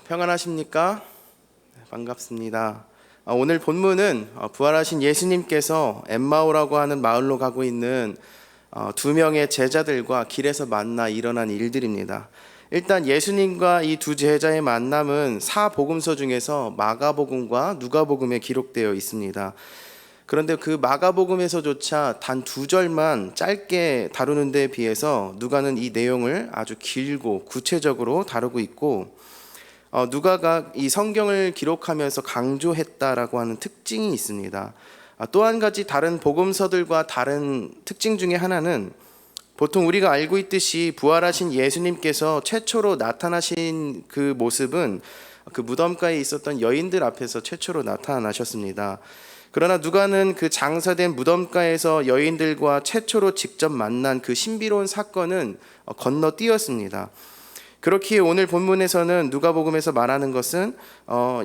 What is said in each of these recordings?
평안하십니까? 네, 반갑습니다. 오늘 본문은 부활하신 예수님께서 엠마오라고 하는 마을로 가고 있는 두 명의 제자들과 길에서 만나 일어난 일들입니다. 일단 예수님과 이 두 제자의 만남은 사복음서 중에서 마가복음과 누가복음에 기록되어 있습니다. 그런데 그 마가복음에서조차 단 2절만 짧게 다루는 데 비해서 누가는 이 내용을 아주 길고 구체적으로 다루고 있고, 누가가 이 성경을 기록하면서 강조했다라고 하는 특징이 있습니다. 또 한 가지 다른 복음서들과 다른 특징 중에 하나는, 보통 우리가 알고 있듯이 부활하신 예수님께서 최초로 나타나신 그 모습은 그 무덤가에 있었던 여인들 앞에서 최초로 나타나셨습니다. 그러나 누가는 그 장사된 무덤가에서 여인들과 최초로 직접 만난 그 신비로운 사건은 건너뛰었습니다. 그렇기에 오늘 본문에서는 누가복음에서 말하는 것은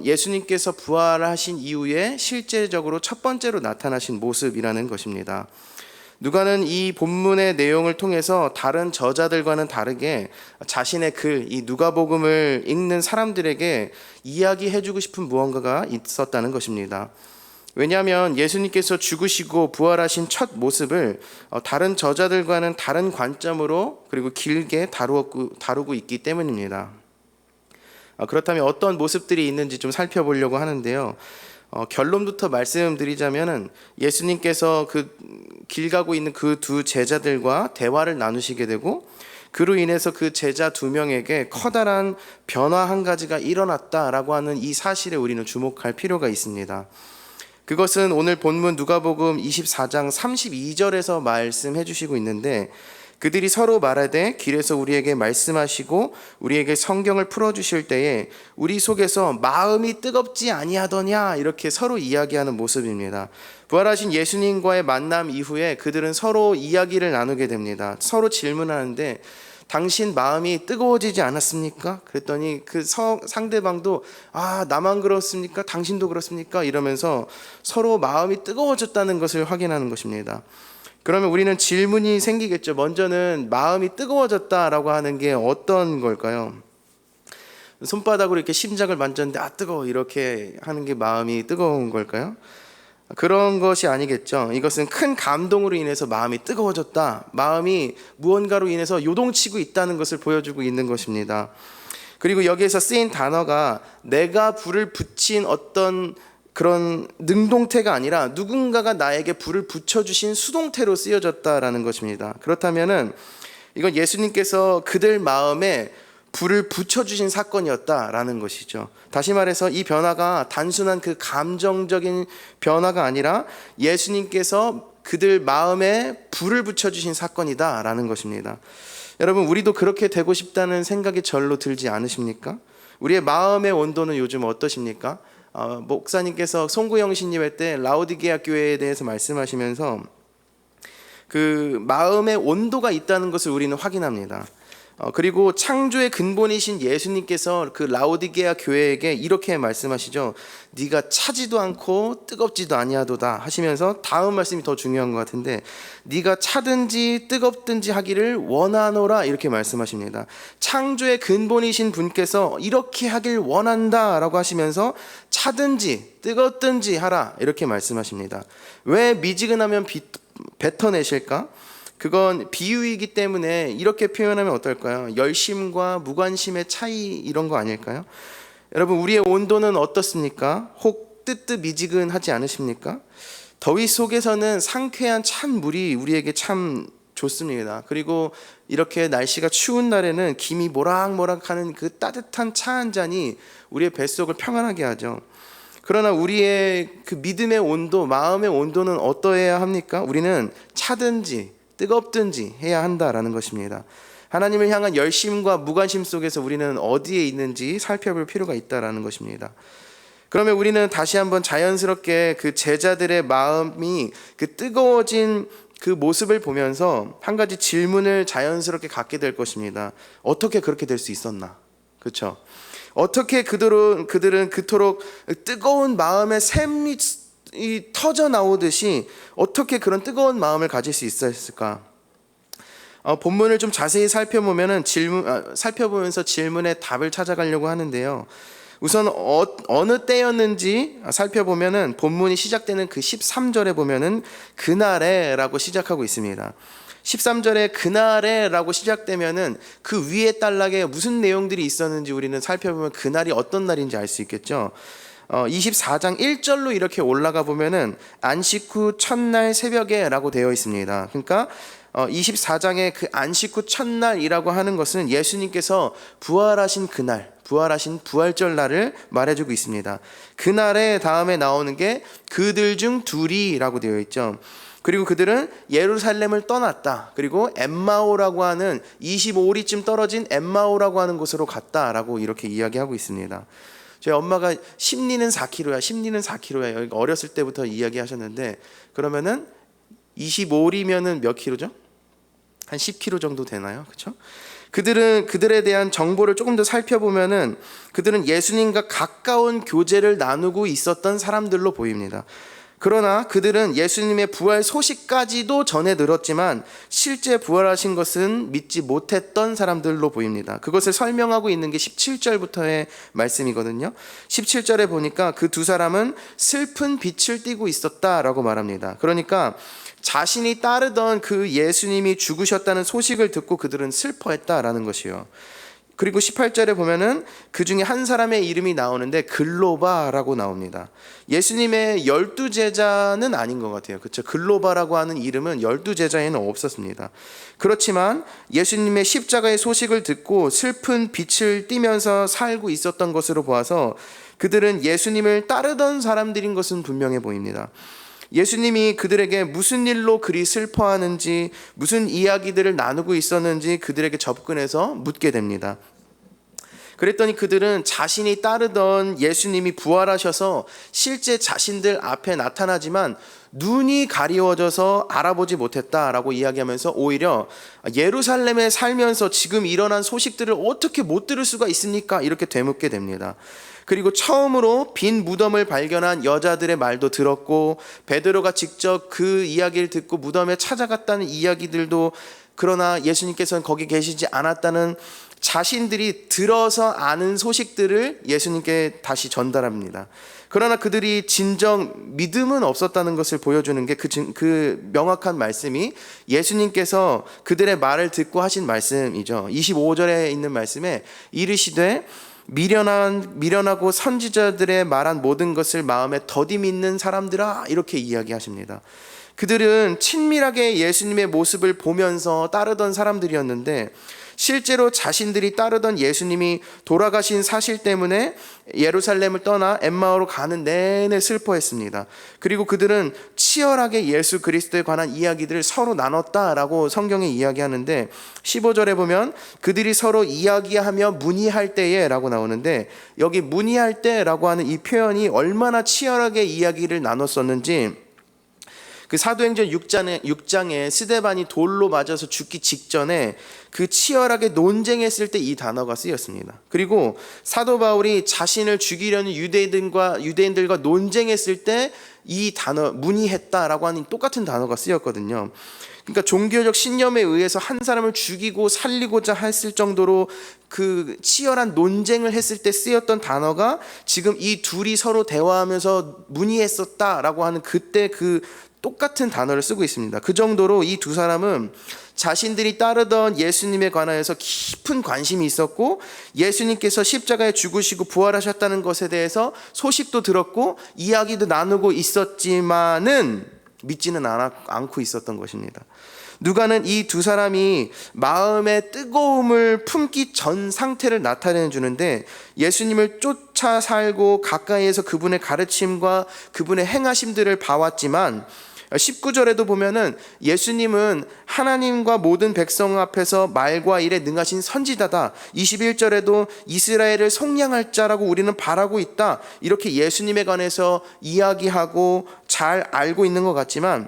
예수님께서 부활하신 이후에 실제적으로 첫 번째로 나타나신 모습이라는 것입니다. 누가는 이 본문의 내용을 통해서 다른 저자들과는 다르게 자신의 글, 이 누가복음을 읽는 사람들에게 이야기해주고 싶은 무언가가 있었다는 것입니다. 왜냐하면 예수님께서 죽으시고 부활하신 첫 모습을 다른 저자들과는 다른 관점으로 그리고 길게 다루고 있기 때문입니다. 그렇다면 어떤 모습들이 있는지 좀 살펴보려고 하는데요. 결론부터 말씀드리자면 예수님께서 그 길 가고 있는 그 두 제자들과 대화를 나누시게 되고, 그로 인해서 그 제자 2명에게 커다란 변화 한 가지가 일어났다라고 하는 이 사실에 우리는 주목할 필요가 있습니다. 그것은 오늘 본문 누가복음 24장 32절에서 말씀해 주시고 있는데, 그들이 서로 말하되 길에서 우리에게 말씀하시고 우리에게 성경을 풀어주실 때에 우리 속에서 마음이 뜨겁지 아니하더냐, 이렇게 서로 이야기하는 모습입니다. 부활하신 예수님과의 만남 이후에 그들은 서로 이야기를 나누게 됩니다. 서로 질문하는데, 당신 마음이 뜨거워지지 않았습니까? 그랬더니 그 상대방도 나만 그렇습니까? 당신도 그렇습니까? 이러면서 서로 마음이 뜨거워졌다는 것을 확인하는 것입니다. 그러면 우리는 질문이 생기겠죠. 먼저는 마음이 뜨거워졌다라고 하는 게 어떤 걸까요? 손바닥으로 이렇게 심장을 만졌는데 뜨거워, 이렇게 하는 게 마음이 뜨거운 걸까요? 그런 것이 아니겠죠. 이것은 큰 감동으로 인해서 마음이 뜨거워졌다, 마음이 무언가로 인해서 요동치고 있다는 것을 보여주고 있는 것입니다. 그리고 여기에서 쓰인 단어가 내가 불을 붙인 어떤 그런 능동태가 아니라 누군가가 나에게 불을 붙여주신 수동태로 쓰여졌다라는 것입니다. 그렇다면은 이건 예수님께서 그들 마음에 불을 붙여주신 사건이었다라는 것이죠. 다시 말해서 이 변화가 단순한 그 감정적인 변화가 아니라 예수님께서 그들 마음에 불을 붙여주신 사건이다라는 것입니다. 여러분, 우리도 그렇게 되고 싶다는 생각이 절로 들지 않으십니까? 우리의 마음의 온도는 요즘 어떠십니까? 목사님께서 송구영신님 할 때 라오디게아 교회에 대해서 말씀하시면서 그 마음의 온도가 있다는 것을 우리는 확인합니다. 그리고 창조의 근본이신 예수님께서 그 라오디게아 교회에게 이렇게 말씀하시죠. 네가 차지도 않고 뜨겁지도 아니하도다 하시면서 다음 말씀이 더 중요한 것 같은데, 네가 차든지 뜨겁든지 하기를 원하노라, 이렇게 말씀하십니다. 창조의 근본이신 분께서 이렇게 하길 원한다라고 하시면서 차든지 뜨겁든지 하라, 이렇게 말씀하십니다. 왜 미지근하면 뱉어내실까? 그건 비유이기 때문에 이렇게 표현하면 어떨까요? 열심과 무관심의 차이, 이런 거 아닐까요? 여러분, 우리의 온도는 어떻습니까? 혹 뜨뜻미지근하지 않으십니까? 더위 속에서는 상쾌한 찬물이 우리에게 참 좋습니다. 그리고 이렇게 날씨가 추운 날에는 김이 모락모락하는 그 따뜻한 차 한 잔이 우리의 뱃속을 평안하게 하죠. 그러나 우리의 그 믿음의 온도, 마음의 온도는 어떠해야 합니까? 우리는 차든지 뜨겁든지 해야 한다라는 것입니다. 하나님을 향한 열심과 무관심 속에서 우리는 어디에 있는지 살펴볼 필요가 있다라는 것입니다. 그러면 우리는 다시 한번 자연스럽게 그 제자들의 마음이 그 뜨거워진 그 모습을 보면서 한 가지 질문을 자연스럽게 갖게 될 것입니다. 어떻게 그렇게 될 수 있었나? 그렇죠? 어떻게 그들은 그토록 뜨거운 마음의 샘이 터져 나오듯이 어떻게 그런 뜨거운 마음을 가질 수 있었을까? 본문을 좀 자세히 살펴보면서 질문의 답을 찾아가려고 하는데요. 우선 어느 때였는지 살펴보면은 본문이 시작되는 그 13절에 보면은 그날에라고 시작하고 있습니다. 13절에 그날에라고 시작되면은 그 위에 단락에 무슨 내용들이 있었는지 우리는 살펴보면 그날이 어떤 날인지 알 수 있겠죠. 24장 1절로 이렇게 올라가 보면은 안식 후 첫날 새벽에라고 되어 있습니다. 그러니까 24장의 그 안식 후 첫날이라고 하는 것은 예수님께서 부활하신 그날, 부활하신 부활절 날을 말해주고 있습니다. 그날에 다음에 나오는 게 그들 중 둘이라고 되어 있죠. 그리고 그들은 예루살렘을 떠났다. 그리고 엠마오라고 하는 25리쯤 떨어진 엠마오라고 하는 곳으로 갔다라고 이렇게 이야기하고 있습니다. 저희 엄마가 심리는 4km야, 심리는 4km야. 여기 어렸을 때부터 이야기하셨는데, 그러면은 25리면은 몇 킬로죠? 한 10km 정도 되나요? 그렇죠? 그들에 대한 정보를 조금 더 살펴보면은 그들은 예수님과 가까운 교제를 나누고 있었던 사람들로 보입니다. 그러나 그들은 예수님의 부활 소식까지도 전해 들었지만 실제 부활하신 것은 믿지 못했던 사람들로 보입니다. 그것을 설명하고 있는 게 17절부터의 말씀이거든요. 17절에 보니까 그 두 사람은 슬픈 빛을 띠고 있었다라고 말합니다. 그러니까 자신이 따르던 그 예수님이 죽으셨다는 소식을 듣고 그들은 슬퍼했다라는 것이요. 그리고 18절에 보면은 그 중에 한 사람의 이름이 나오는데 글로바라고 나옵니다. 예수님의 12제자는 아닌 것 같아요. 그렇죠? 글로바라고 하는 이름은 12제자에는 없었습니다. 그렇지만 예수님의 십자가의 소식을 듣고 슬픈 빛을 띠면서 살고 있었던 것으로 보아서 그들은 예수님을 따르던 사람들인 것은 분명해 보입니다. 예수님이 그들에게 무슨 일로 그리 슬퍼하는지, 무슨 이야기들을 나누고 있었는지 그들에게 접근해서 묻게 됩니다. 그랬더니 그들은 자신이 따르던 예수님이 부활하셔서 실제 자신들 앞에 나타나지만 눈이 가리워져서 알아보지 못했다라고 이야기하면서 오히려 예루살렘에 살면서 지금 일어난 소식들을 어떻게 못 들을 수가 있습니까? 이렇게 되묻게 됩니다. 그리고 처음으로 빈 무덤을 발견한 여자들의 말도 들었고, 베드로가 직접 그 이야기를 듣고 무덤에 찾아갔다는 이야기들도, 그러나 예수님께서는 거기 계시지 않았다는 자신들이 들어서 아는 소식들을 예수님께 다시 전달합니다. 그러나 그들이 진정 믿음은 없었다는 것을 보여주는 게 그 명확한 말씀이 예수님께서 그들의 말을 듣고 하신 말씀이죠. 25절에 있는 말씀에 이르시되 미련하고 선지자들의 말한 모든 것을 마음에 더디 믿는 사람들아, 이렇게 이야기하십니다. 그들은 친밀하게 예수님의 모습을 보면서 따르던 사람들이었는데 실제로 자신들이 따르던 예수님이 돌아가신 사실 때문에 예루살렘을 떠나 엠마오로 가는 내내 슬퍼했습니다. 그리고 그들은 치열하게 예수 그리스도에 관한 이야기들을 서로 나눴다라고 성경에 이야기하는데 15절에 보면 그들이 서로 이야기하며 문의할 때에 라고 나오는데, 여기 문의할 때라고 하는 이 표현이 얼마나 치열하게 이야기를 나눴었는지 그 사도행전 6장에 스데반이 돌로 맞아서 죽기 직전에 그 치열하게 논쟁했을 때 이 단어가 쓰였습니다. 그리고 사도 바울이 자신을 죽이려는 유대인들과 논쟁했을 때 이 단어 문의했다라고 하는 똑같은 단어가 쓰였거든요. 그러니까 종교적 신념에 의해서 한 사람을 죽이고 살리고자 했을 정도로 그 치열한 논쟁을 했을 때 쓰였던 단어가 지금 이 둘이 서로 대화하면서 문의했었다라고 하는 그때 그 똑같은 단어를 쓰고 있습니다. 그 정도로 이 두 사람은 자신들이 따르던 예수님에 관하여서 깊은 관심이 있었고, 예수님께서 십자가에 죽으시고 부활하셨다는 것에 대해서 소식도 들었고 이야기도 나누고 있었지만은 믿지는 않고 있었던 것입니다. 누가는 이 두 사람이 마음의 뜨거움을 품기 전 상태를 나타내 주는데, 예수님을 쫓아 살고 가까이에서 그분의 가르침과 그분의 행하심들을 봐왔지만 19절에도 보면은 예수님은 하나님과 모든 백성 앞에서 말과 일에 능하신 선지자다. 21절에도 이스라엘을 속량할 자라고 우리는 바라고 있다. 이렇게 예수님에 관해서 이야기하고 잘 알고 있는 것 같지만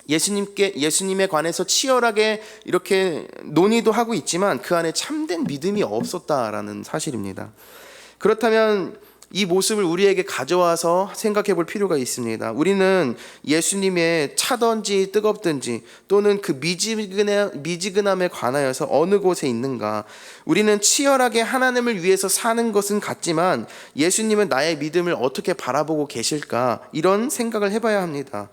예수님에 관해서 치열하게 이렇게 논의도 하고 있지만 그 안에 참된 믿음이 없었다라는 사실입니다. 그렇다면 이 모습을 우리에게 가져와서 생각해 볼 필요가 있습니다. 우리는 예수님의 차든지 뜨겁든지 또는 그 미지근함에 관하여서 어느 곳에 있는가. 우리는 치열하게 하나님을 위해서 사는 것은 같지만 예수님은 나의 믿음을 어떻게 바라보고 계실까, 이런 생각을 해봐야 합니다.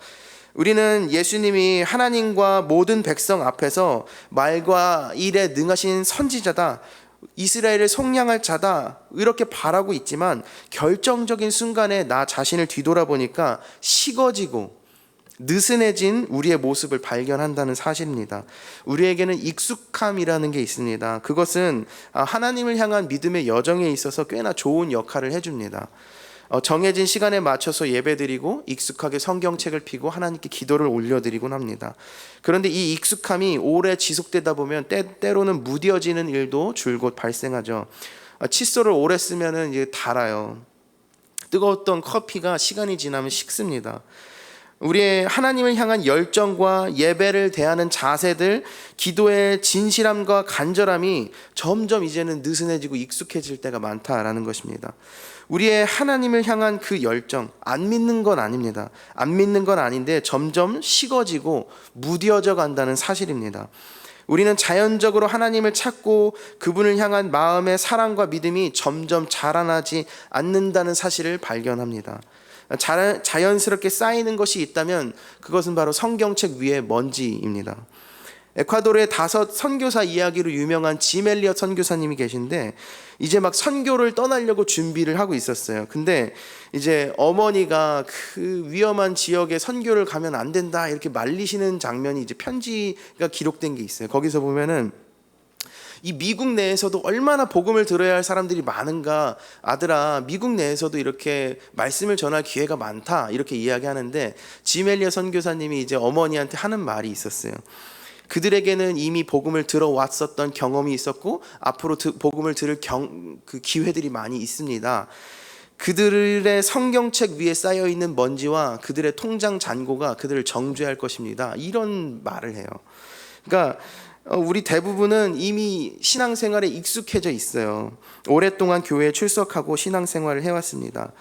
우리는 예수님이 하나님과 모든 백성 앞에서 말과 일에 능하신 선지자다, 이스라엘을 속량할 자다, 이렇게 바라고 있지만 결정적인 순간에 나 자신을 뒤돌아보니까 식어지고 느슨해진 우리의 모습을 발견한다는 사실입니다. 우리에게는 익숙함이라는 게 있습니다. 그것은 하나님을 향한 믿음의 여정에 있어서 꽤나 좋은 역할을 해줍니다. 정해진 시간에 맞춰서 예배드리고 익숙하게 성경책을 펴고 하나님께 기도를 올려드리곤 합니다. 그런데 이 익숙함이 오래 지속되다 보면 때로는 무뎌지는 일도 줄곧 발생하죠. 칫솔을 오래 쓰면 이제 달아요. 뜨거웠던 커피가 시간이 지나면 식습니다. 우리의 하나님을 향한 열정과 예배를 대하는 자세들, 기도의 진실함과 간절함이 점점 이제는 느슨해지고 익숙해질 때가 많다라는 것입니다. 우리의 하나님을 향한 그 열정, 안 믿는 건 아닙니다. 안 믿는 건 아닌데 점점 식어지고 무뎌져 간다는 사실입니다. 우리는 자연적으로 하나님을 찾고 그분을 향한 마음의 사랑과 믿음이 점점 자라나지 않는다는 사실을 발견합니다. 자연스럽게 쌓이는 것이 있다면 그것은 바로 성경책 위의 먼지입니다. 에콰도르의 5 선교사 이야기로 유명한 짐 엘리엇 선교사님이 계신데 이제 막 선교를 떠나려고 준비를 하고 있었어요. 근데 이제 어머니가 그 위험한 지역에 선교를 가면 안 된다 이렇게 말리시는 장면이 이제 편지가 기록된 게 있어요. 거기서 보면은 이 미국 내에서도 얼마나 복음을 들어야 할 사람들이 많은가, 아들아 미국 내에서도 이렇게 말씀을 전할 기회가 많다 이렇게 이야기하는데 짐 엘리엇 선교사님이 이제 어머니한테 하는 말이 있었어요. 그들에게는 이미 복음을 들어왔었던 경험이 있었고 앞으로 복음을 들을 그 기회들이 많이 있습니다. 그들의 성경책 위에 쌓여있는 먼지와 그들의 통장 잔고가 그들을 정죄할 것입니다. 이런 말을 해요. 그러니까 우리 대부분은 이미 신앙생활에 익숙해져 있어요. 오랫동안 교회에 출석하고 신앙생활을 해왔습니다.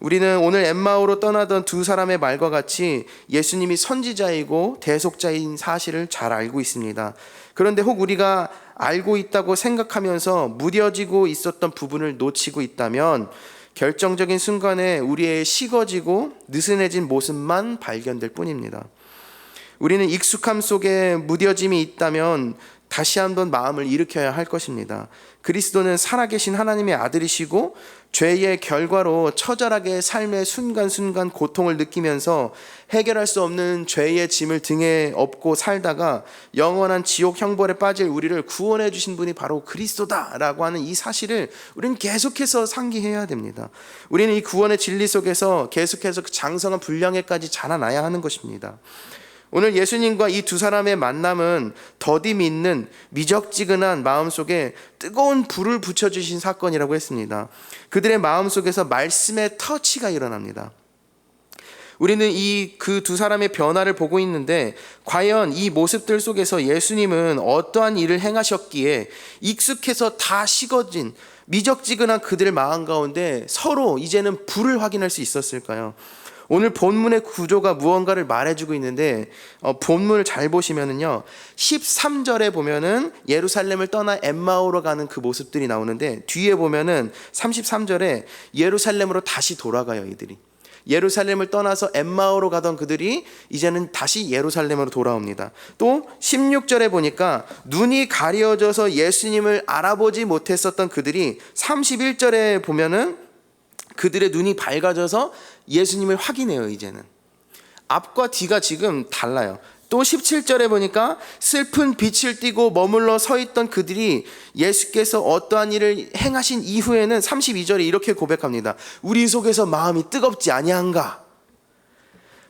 우리는 오늘 엠마오로 떠나던 2 사람의 말과 같이 예수님이 선지자이고 대속자인 사실을 잘 알고 있습니다. 그런데 혹 우리가 알고 있다고 생각하면서 무뎌지고 있었던 부분을 놓치고 있다면 결정적인 순간에 우리의 식어지고 느슨해진 모습만 발견될 뿐입니다. 우리는 익숙함 속에 무뎌짐이 있다면 다시 한번 마음을 일으켜야 할 것입니다. 그리스도는 살아계신 하나님의 아들이시고 죄의 결과로 처절하게 삶의 순간순간 고통을 느끼면서 해결할 수 없는 죄의 짐을 등에 업고 살다가 영원한 지옥 형벌에 빠질 우리를 구원해 주신 분이 바로 그리스도다라고 하는 이 사실을 우리는 계속해서 상기해야 됩니다. 우리는 이 구원의 진리 속에서 계속해서 그 장성한 분량에까지 자라나야 하는 것입니다. 오늘 예수님과 이 2 사람의 만남은 더디 있는 미적지근한 마음속에 뜨거운 불을 붙여주신 사건이라고 했습니다. 그들의 마음속에서 말씀의 터치가 일어납니다. 우리는 그 2 사람의 변화를 보고 있는데 과연 이 모습들 속에서 예수님은 어떠한 일을 행하셨기에 익숙해서 다 식어진 미적지근한 그들의 마음 가운데 서로 이제는 불을 확인할 수 있었을까요? 오늘 본문의 구조가 무언가를 말해주고 있는데 본문을 잘 보시면은요 13절에 보면은 예루살렘을 떠나 엠마오로 가는 그 모습들이 나오는데 뒤에 보면은 33절에 예루살렘으로 다시 돌아가요. 이들이 예루살렘을 떠나서 엠마오로 가던 그들이 이제는 다시 예루살렘으로 돌아옵니다. 또 16절에 보니까 눈이 가려져서 예수님을 알아보지 못했었던 그들이 31절에 보면은 그들의 눈이 밝아져서 예수님을 확인해요. 이제는 앞과 뒤가 지금 달라요. 또 17절에 보니까 슬픈 빛을 띠고 머물러 서 있던 그들이 예수께서 어떠한 일을 행하신 이후에는 32절에 이렇게 고백합니다. 우리 속에서 마음이 뜨겁지 아니한가?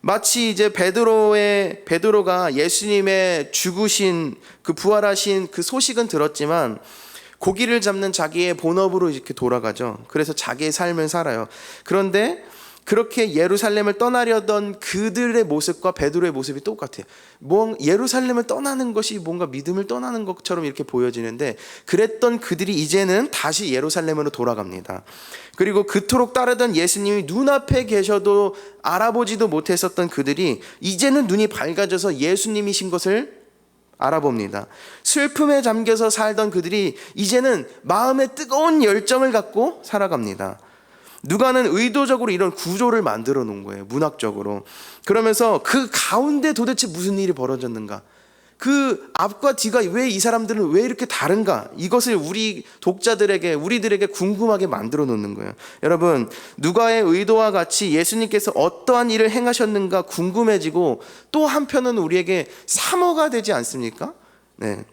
마치 이제 베드로가 예수님의 죽으신 그 부활하신 그 소식은 들었지만 고기를 잡는 자기의 본업으로 이렇게 돌아가죠. 그래서 자기의 삶을 살아요. 그런데 그렇게 예루살렘을 떠나려던 그들의 모습과 베드로의 모습이 똑같아요. 예루살렘을 떠나는 것이 뭔가 믿음을 떠나는 것처럼 이렇게 보여지는데, 그랬던 그들이 이제는 다시 예루살렘으로 돌아갑니다. 그리고 그토록 따르던 예수님이 눈앞에 계셔도 알아보지도 못했었던 그들이 이제는 눈이 밝아져서 예수님이신 것을 알아봅니다. 슬픔에 잠겨서 살던 그들이 이제는 마음에 뜨거운 열정을 갖고 살아갑니다. 누가는 의도적으로 이런 구조를 만들어 놓은 거예요, 문학적으로. 그러면서 그 가운데 도대체 무슨 일이 벌어졌는가, 그 앞과 뒤가 왜 이 사람들은 왜 이렇게 다른가, 이것을 우리 독자들에게, 우리들에게 궁금하게 만들어 놓는 거예요. 여러분, 누가의 의도와 같이 예수님께서 어떠한 일을 행하셨는가 궁금해지고, 또 한편은 우리에게 사모가 되지 않습니까? 네.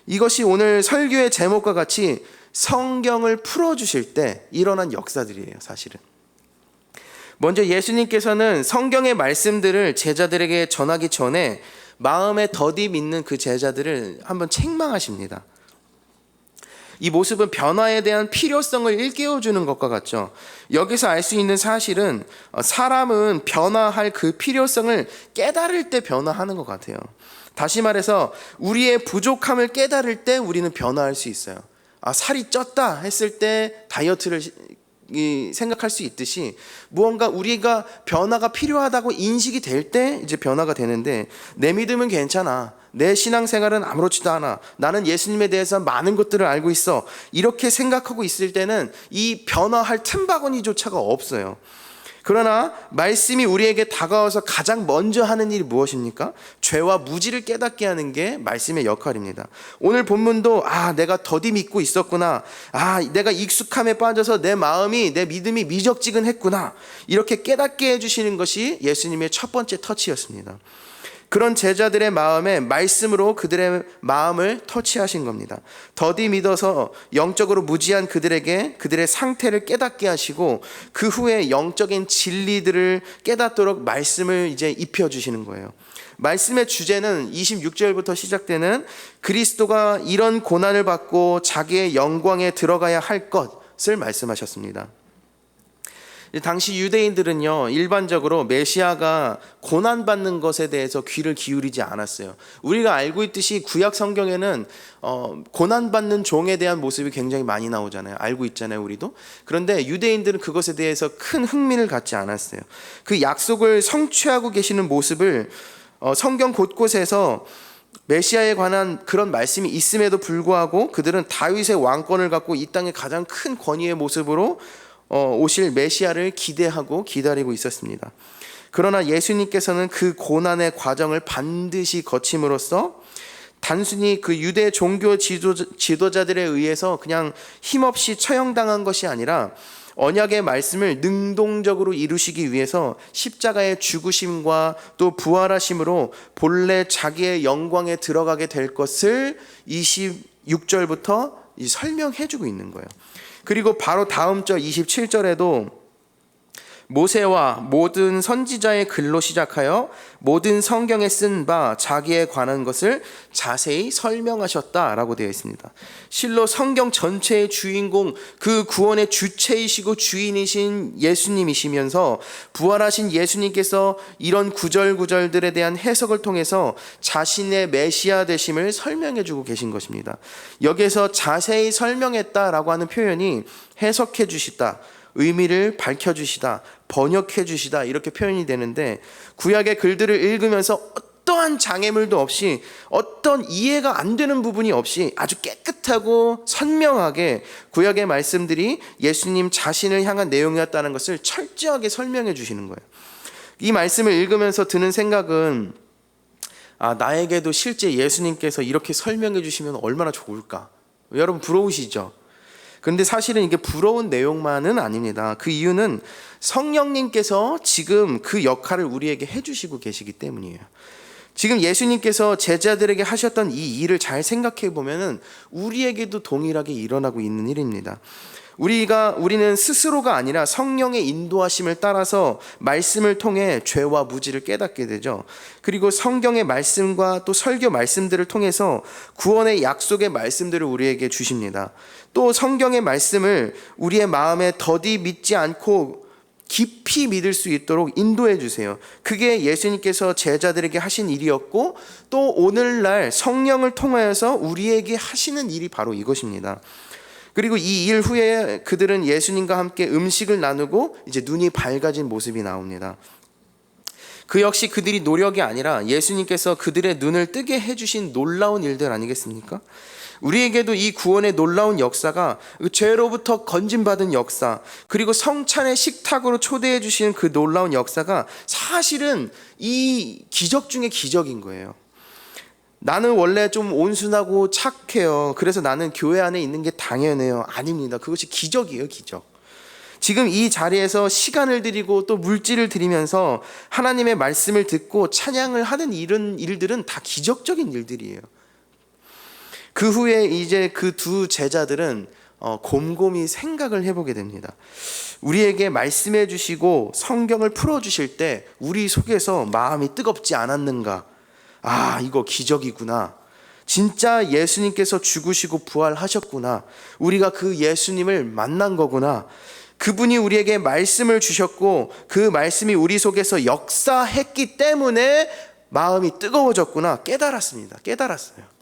이것이 오늘 설교의 제목과 같이 성경을 풀어주실 때 일어난 역사들이에요, 사실은. 먼저 예수님께서는 성경의 말씀들을 제자들에게 전하기 전에 마음에 더디 믿는 그 제자들을 한번 책망하십니다. 이 모습은 변화에 대한 필요성을 일깨워주는 것과 같죠. 여기서 알 수 있는 사실은 사람은 변화할 그 필요성을 깨달을 때 변화하는 것 같아요. 다시 말해서 우리의 부족함을 깨달을 때 우리는 변화할 수 있어요. 살이 쪘다 했을 때 다이어트를 생각할 수 있듯이, 무언가 우리가 변화가 필요하다고 인식이 될 때 이제 변화가 되는데, 내 믿음은 괜찮아, 내 신앙생활은 아무렇지도 않아, 나는 예수님에 대해서 많은 것들을 알고 있어, 이렇게 생각하고 있을 때는 이 변화할 틈바구니조차가 없어요. 그러나 말씀이 우리에게 다가와서 가장 먼저 하는 일이 무엇입니까? 죄와 무지를 깨닫게 하는 게 말씀의 역할입니다. 오늘 본문도 내가 더디 믿고 있었구나, 내가 익숙함에 빠져서 내 마음이, 내 믿음이 미적지근했구나, 이렇게 깨닫게 해주시는 것이 예수님의 첫 번째 터치였습니다. 그런 제자들의 마음에 말씀으로 그들의 마음을 터치하신 겁니다. 더디 믿어서 영적으로 무지한 그들에게 그들의 상태를 깨닫게 하시고, 그 후에 영적인 진리들을 깨닫도록 말씀을 이제 입혀주시는 거예요. 말씀의 주제는 26절부터 시작되는 그리스도가 이런 고난을 받고 자기의 영광에 들어가야 할 것을 말씀하셨습니다. 당시 유대인들은요, 일반적으로 메시아가 고난받는 것에 대해서 귀를 기울이지 않았어요. 우리가 알고 있듯이 구약 성경에는 고난받는 종에 대한 모습이 굉장히 많이 나오잖아요. 알고 있잖아요, 우리도. 그런데 유대인들은 그것에 대해서 큰 흥미를 갖지 않았어요. 그 약속을 성취하고 계시는 모습을 성경 곳곳에서 메시아에 관한 그런 말씀이 있음에도 불구하고 그들은 다윗의 왕권을 갖고 이 땅의 가장 큰 권위의 모습으로 오실 메시아를 기대하고 기다리고 있었습니다. 그러나 예수님께서는 그 고난의 과정을 반드시 거침으로써 단순히 그 유대 종교 지도자들에 의해서 그냥 힘없이 처형당한 것이 아니라 언약의 말씀을 능동적으로 이루시기 위해서 십자가의 죽으심과 또 부활하심으로 본래 자기의 영광에 들어가게 될 것을 26절부터 설명해 주고 있는 거예요. 그리고 바로 다음 절 27절에도 모세와 모든 선지자의 글로 시작하여 모든 성경에 쓴 바 자기에 관한 것을 자세히 설명하셨다라고 되어 있습니다. 실로 성경 전체의 주인공, 그 구원의 주체이시고 주인이신 예수님이시면서 부활하신 예수님께서 이런 구절구절들에 대한 해석을 통해서 자신의 메시아 되심을 설명해 주고 계신 것입니다. 여기에서 자세히 설명했다라고 하는 표현이 해석해 주시다, 의미를 밝혀주시다, 번역해주시다, 이렇게 표현이 되는데, 구약의 글들을 읽으면서 어떠한 장애물도 없이, 어떤 이해가 안 되는 부분이 없이 아주 깨끗하고 선명하게 구약의 말씀들이 예수님 자신을 향한 내용이었다는 것을 철저하게 설명해 주시는 거예요. 이 말씀을 읽으면서 드는 생각은, 나에게도 실제 예수님께서 이렇게 설명해 주시면 얼마나 좋을까. 여러분 부러우시죠? 그런데 사실은 이게 부러운 내용만은 아닙니다. 그 이유는 성령님께서 지금 그 역할을 우리에게 해주시고 계시기 때문이에요. 지금 예수님께서 제자들에게 하셨던 이 일을 잘 생각해 보면은 우리에게도 동일하게 일어나고 있는 일입니다. 우리는 스스로가 아니라 성령의 인도하심을 따라서 말씀을 통해 죄와 무지를 깨닫게 되죠. 그리고 성경의 말씀과 또 설교 말씀들을 통해서 구원의 약속의 말씀들을 우리에게 주십니다. 또 성경의 말씀을 우리의 마음에 더디 믿지 않고 깊이 믿을 수 있도록 인도해 주세요. 그게 예수님께서 제자들에게 하신 일이었고, 또 오늘날 성령을 통하여서 우리에게 하시는 일이 바로 이것입니다. 그리고 이 일 후에 그들은 예수님과 함께 음식을 나누고 이제 눈이 밝아진 모습이 나옵니다. 그 역시 그들이 노력이 아니라 예수님께서 그들의 눈을 뜨게 해주신 놀라운 일들 아니겠습니까? 우리에게도 이 구원의 놀라운 역사가, 죄로부터 건진받은 역사, 그리고 성찬의 식탁으로 초대해 주시는 그 놀라운 역사가 사실은 이 기적 중에 기적인 거예요. 나는 원래 좀 온순하고 착해요. 그래서 나는 교회 안에 있는 게 당연해요. 아닙니다. 그것이 기적이에요, 기적. 지금 이 자리에서 시간을 드리고 또 물질을 드리면서 하나님의 말씀을 듣고 찬양을 하는 이런 일들은 다 기적적인 일들이에요. 그 후에 이제 그 두 제자들은 곰곰이 생각을 해보게 됩니다. 우리에게 말씀해 주시고 성경을 풀어주실 때 우리 속에서 마음이 뜨겁지 않았는가? 아, 이거 기적이구나. 진짜 예수님께서 죽으시고 부활하셨구나. 우리가 그 예수님을 만난 거구나. 그분이 우리에게 말씀을 주셨고 그 말씀이 우리 속에서 역사했기 때문에 마음이 뜨거워졌구나. 깨달았어요.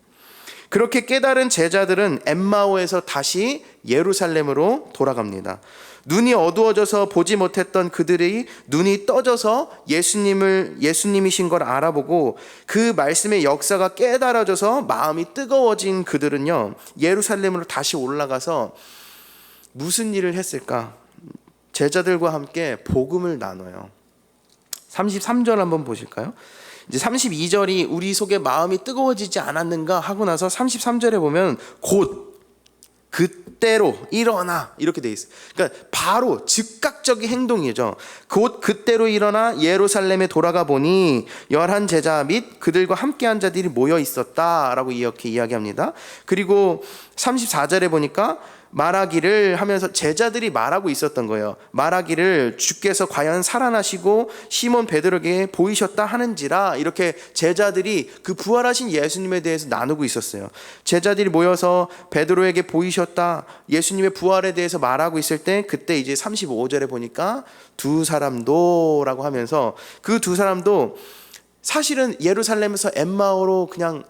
그렇게 깨달은 제자들은 엠마오에서 다시 예루살렘으로 돌아갑니다. 눈이 어두워져서 보지 못했던 그들이 눈이 떠져서 예수님이신 걸 알아보고 그 말씀의 역사가 깨달아져서 마음이 뜨거워진 그들은요, 예루살렘으로 다시 올라가서 무슨 일을 했을까? 제자들과 함께 복음을 나눠요. 33절 한번 보실까요? 이제 32절이 우리 속에 마음이 뜨거워지지 않았는가 하고 나서 33절에 보면 곧 그때로 일어나 이렇게 돼 있어요. 그러니까 바로 즉각적인 행동이죠. 곧 그때로 일어나 예루살렘에 돌아가 보니 11 제자 및 그들과 함께한 자들이 모여 있었다라고 이렇게 이야기합니다. 그리고 34절에 보니까 말하기를 하면서 제자들이 말하고 있었던 거예요. 말하기를 주께서 과연 살아나시고 시몬 베드로에게 보이셨다 하는지라, 이렇게 제자들이 그 부활하신 예수님에 대해서 나누고 있었어요. 제자들이 모여서 베드로에게 보이셨다, 예수님의 부활에 대해서 말하고 있을 때 그때 이제 35절에 보니까 두 사람도 라고 하면서 그 두 사람도 사실은 예루살렘에서 엠마오로 그냥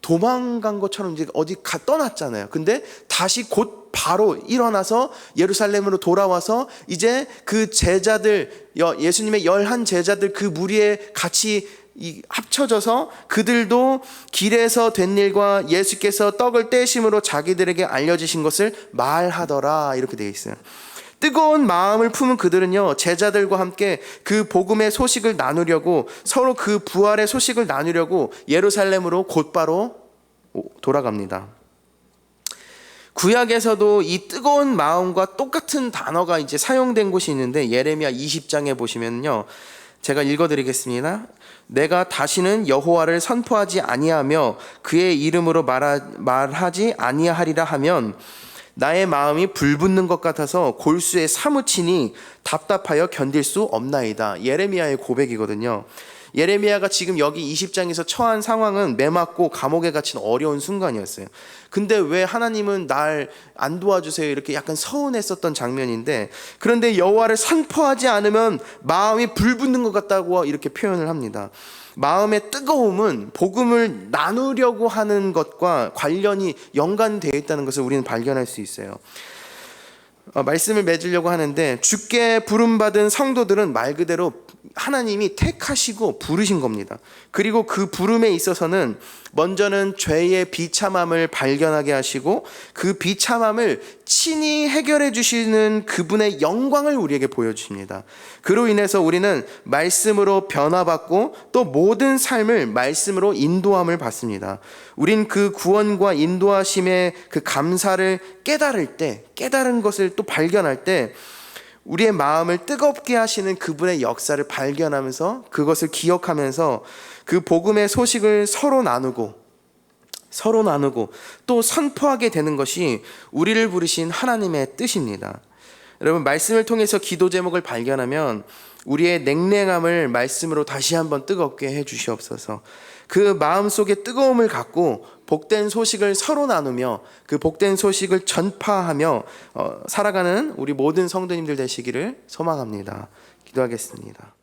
도망간 것처럼 이제 어디 떠났잖아요. 근데 다시 곧 바로 일어나서 예루살렘으로 돌아와서 이제 그 제자들, 예수님의 11 제자들 그 무리에 같이 합쳐져서 그들도 길에서 된 일과 예수께서 떡을 떼심으로 자기들에게 알려주신 것을 말하더라, 이렇게 되어 있어요. 뜨거운 마음을 품은 그들은요, 제자들과 함께 그 복음의 소식을 나누려고, 서로 그 부활의 소식을 나누려고 예루살렘으로 곧바로 돌아갑니다. 구약에서도 이 뜨거운 마음과 똑같은 단어가 이제 사용된 곳이 있는데, 예레미야 20장에 보시면요, 제가 읽어드리겠습니다. 내가 다시는 여호와를 선포하지 아니하며 그의 이름으로 말하지 아니하리라 하면 나의 마음이 불붙는 것 같아서 골수에 사무치니 답답하여 견딜 수 없나이다. 예레미야의 고백이거든요. 예레미야가 지금 여기 20장에서 처한 상황은 매맞고 감옥에 갇힌 어려운 순간이었어요. 근데 왜 하나님은 날 안 도와주세요, 이렇게 약간 서운했었던 장면인데, 그런데 여호와를 선포하지 않으면 마음이 불붙는 것 같다고 이렇게 표현을 합니다. 마음의 뜨거움은 복음을 나누려고 하는 것과 관련이 연관되어 있다는 것을 우리는 발견할 수 있어요. 말씀을 맺으려고 하는데, 주께 부름받은 성도들은 말 그대로 하나님이 택하시고 부르신 겁니다. 그리고 그 부름에 있어서는 먼저는 죄의 비참함을 발견하게 하시고 그 비참함을 친히 해결해 주시는 그분의 영광을 우리에게 보여주십니다. 그로 인해서 우리는 말씀으로 변화받고 또 모든 삶을 말씀으로 인도함을 받습니다. 우린 그 구원과 인도하심의 그 감사를 깨달은 것을 또 발견할 때 우리의 마음을 뜨겁게 하시는 그분의 역사를 발견하면서 그것을 기억하면서 그 복음의 소식을 서로 나누고 또 선포하게 되는 것이 우리를 부르신 하나님의 뜻입니다. 여러분, 말씀을 통해서 기도 제목을 발견하면 우리의 냉랭함을 말씀으로 다시 한번 뜨겁게 해 주시옵소서. 그 마음속에 뜨거움을 갖고 복된 소식을 서로 나누며 그 복된 소식을 전파하며 살아가는 우리 모든 성도님들 되시기를 소망합니다. 기도하겠습니다.